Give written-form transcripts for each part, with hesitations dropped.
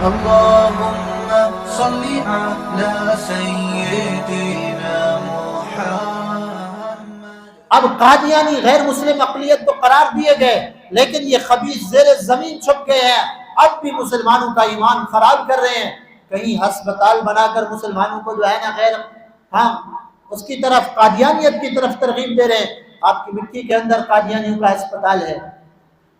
اللهم صل على سيدنا محمد۔ اب قادیانی غیر مسلم اقلیت تو قرار دیے گئے، لیکن یہ خبیث زیر زمین چھپ گئے ہیں، اب بھی مسلمانوں کا ایمان خراب کر رہے ہیں۔ کہیں ہسپتال بنا کر مسلمانوں کو جو ہے نا غیر اس کی طرف قادیانیت کی طرف ترغیب دے رہے ہیں۔ آپ کی مٹی کے اندر قادیانیوں کا ہسپتال ہے۔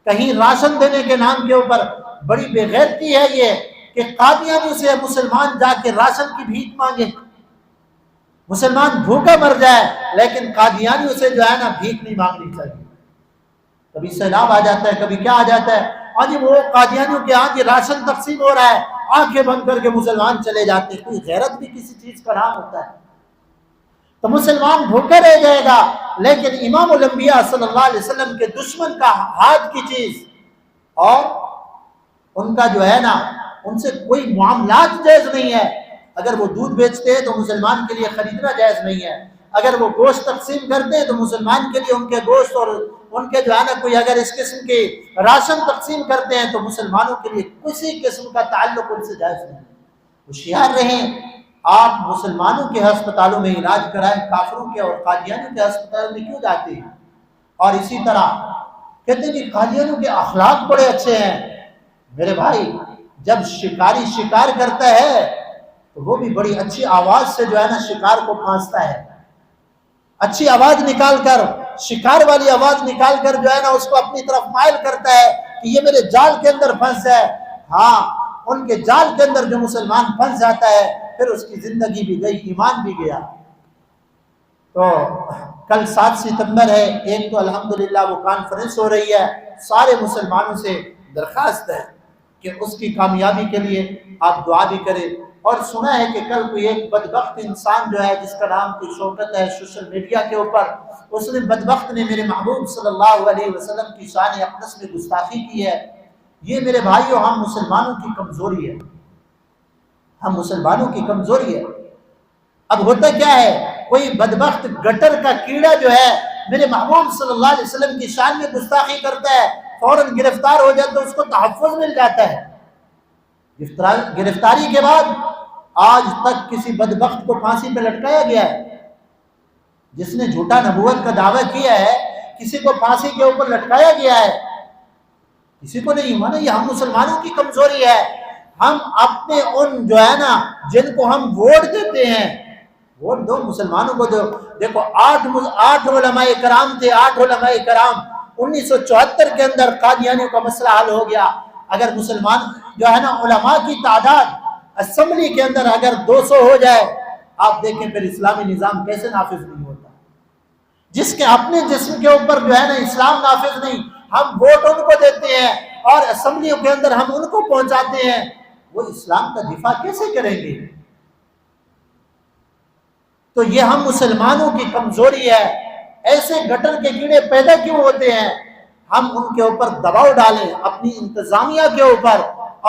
کہیں راشن دینے کے نام کے اوپر بڑی بے غیرتی ہے یہ کہ قادیانیوں سے مسلمان جا کے راشن کی بھیک مانگے، مسلمان بھوکا مر جائے لیکن قادیانیوں سے جو ہے نا بھیک نہیں مانگنی چاہیے۔ کبھی سیلاب آ جاتا ہے، کبھی کیا آ جاتا ہے، آج وہ قادیانیوں کے ہاں یہ راشن تقسیم ہو رہا ہے، آنکھیں بند کر کے مسلمان چلے جاتے ہیں۔ کوئی غیرت بھی کسی چیز کا نام ہوتا ہے؟ تو مسلمان بھوکا رہ جائے گا، لیکن امام الانبیاء صلی اللہ علیہ وسلم کے دشمن کا ہاتھ کی چیز اور ان کا جو ہے نا ان سے کوئی معاملات جائز نہیں ہے۔ اگر وہ دودھ بیچتے ہیں تو مسلمان کے لیے خریدنا جائز نہیں ہے، اگر وہ گوشت تقسیم کرتے ہیں تو مسلمان کے لیے ان کے گوشت اور ان کے جو ہے نا کوئی اگر اس قسم کے راشن تقسیم کرتے ہیں تو مسلمانوں کے لیے کسی قسم کا تعلق ان سے جائز نہیں ہے۔ ہوشیار رہیں، آپ مسلمانوں کے ہسپتالوں میں علاج کرائیں، کافروں کے اور قادیانیوں کے ہسپتالوں میں کیوں جاتے ہیں؟ اور اسی طرح کہتے ہیں کہ قادیانیوں کے اخلاق بڑے اچھے ہیں۔ میرے بھائی، جب شکاری شکار کرتا ہے تو وہ بھی بڑی اچھی آواز سے جو ہے نا شکار کو پھانستا ہے، اچھی آواز نکال کر، شکار والی آواز نکال کر جو ہے نا اس کو اپنی طرف مائل کرتا ہے کہ یہ میرے جال کے اندر پھنس ہے۔ ہاں، ان کے جال کے اندر جو مسلمان پھنس جاتا ہے پھر اس کی زندگی بھی گئی، ایمان بھی گیا۔ تو کل 7 ستمبر ہے، ایک تو الحمدللہ وہ کانفرنس ہو رہی ہے، سارے مسلمانوں سے درخواست ہے کہ اس کی کامیابی کے لیے آپ دعا بھی کریں۔ اور سنا ہے کہ کل کوئی ایک بدبخت انسان جو ہے جس کا نام کوئی شوکت ہے، سوشل میڈیا کے اوپر اس نے بدبخت نے میرے محبوب صلی اللہ علیہ وسلم کی شان اقدس میں گستاخی کی ہے۔ یہ میرے بھائیوں ہم مسلمانوں کی کمزوری ہے، ہم مسلمانوں کی کمزوری ہے۔ اب ہوتا کیا ہے، کوئی بدبخت گٹر کا کیڑا جو ہے میرے محبوب صلی اللہ علیہ وسلم کی شان میں گستاخی کرتا ہے، فوراً گرفتار ہو جاتا ہے، اس کو تحفظ مل جاتا ہے۔ گرفتاری کے بعد آج تک کسی بدبخت کو پھانسی پہ لٹکایا گیا ہے؟ جس نے جھوٹا نبوت کا دعویٰ کیا ہے کسی کو پھانسی کے اوپر لٹکایا گیا ہے؟ کسی کو نہیں ہوا نا۔ یہ ہم مسلمانوں کی کمزوری ہے، ہم اپنے ان جو ہے نا جن کو ہم ووٹ دیتے ہیں، ووٹ دو مسلمانوں کو دو۔ دیکھو 8 علماء کرام تھے، 8 علماء کرام 1974 کے اندر قادیانیوں کا مسئلہ حل ہو گیا۔ اگر مسلمان جو ہے نا علماء کی تعداد اسمبلی کے اندر اگر 200 ہو جائے، آپ دیکھیں پھر اسلامی نظام کیسے نافذ نہیں ہوتا۔ جس کے اپنے جسم کے اوپر جو ہے نا اسلام نافذ نہیں، ہم ووٹ ان کو دیتے ہیں اور اسمبلیوں کے اندر ہم ان کو پہنچاتے ہیں، وہ اسلام کا دفاع کیسے کریں گے؟ تو یہ ہم مسلمانوں کی کمزوری ہے۔ ایسے گٹر کے کیڑے پیدا کیوں ہوتے ہیں؟ ہم ان کے اوپر دباؤ ڈالیں، اپنی انتظامیہ کے اوپر،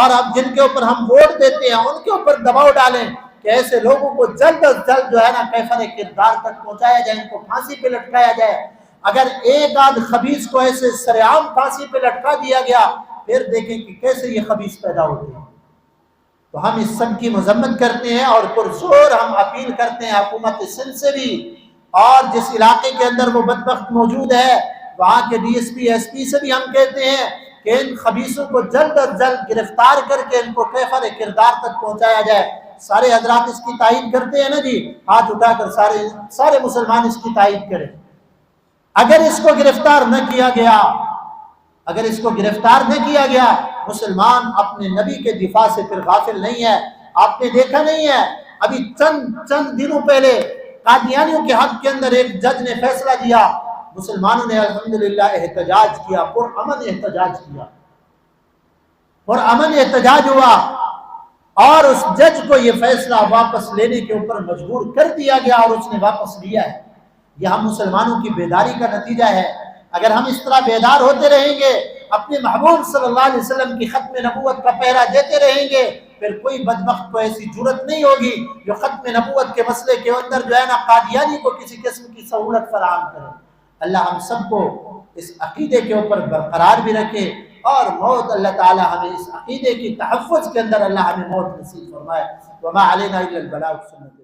اور اب جن کے اوپر ہم ووٹ دیتے ہیں ان کے اوپر دباؤ ڈالیں کہ ایسے لوگوں کو جلد از جلد جو ہے نا کیفر کردار تک پہنچایا جائے، ان کو پھانسی پہ لٹکایا جائے۔ اگر ایک آدھ خبیث کو ایسے سرعام پھانسی پہ لٹکا دیا گیا، پھر دیکھیں کہ کیسے یہ خبیث پیدا ہوتے ہیں۔ تو ہم اس سب کی مذمت کرتے ہیں اور پرزور ہم اپیل کرتے ہیں حکومت سندھ سے بھی، اور جس علاقے کے اندر وہ بدبخت موجود ہے وہاں کے D S P S P سے بھی ہم کہتے ہیں کہ ان خبیثوں کو جلد از جلد گرفتار کر کے ان کو کیفر کردار تک پہنچایا جائے۔ سارے حضرات اس کی تائید کرتے ہیں نا جی؟ ہاتھ اٹھا کر سارے مسلمان اس کی تائید کریں۔ اگر اس کو گرفتار نہ کیا گیا، اگر اس کو گرفتار نہ کیا گیا، مسلمان اپنے نبی کے دفاع سے پھر غافل نہیں ہے۔ آپ نے دیکھا نہیں ہے ابھی چند دنوں پہلے قادیانیوں کے حق کے اندر ایک جج نے فیصلہ دیا، مسلمانوں نے الحمدللہ احتجاج کیا، پرامن احتجاج کیا، پرامن احتجاج ہوا، اور اس جج کو یہ فیصلہ واپس لینے کے اوپر مجبور کر دیا گیا اور اس نے واپس لیا ہے۔ یہ ہم مسلمانوں کی بیداری کا نتیجہ ہے۔ اگر ہم اس طرح بیدار ہوتے رہیں گے، اپنے محبوب صلی اللہ علیہ وسلم کی ختم نبوت کا پہرا دیتے رہیں گے، پھر کوئی بدبخت کو ایسی جرت نہیں ہوگی جو ختم نبوت کے مسئلے کے اندر جو ہے نا قادیانی کو کسی قسم کی سہولت فراہم کرے۔ اللہ ہم سب کو اس عقیدے کے اوپر برقرار بھی رکھے اور موت اللہ تعالی ہمیں اس عقیدے کی تحفظ کے اندر اللہ ہمیں موت نصیب فرمائے. وما علینا الا البلاغ. سنت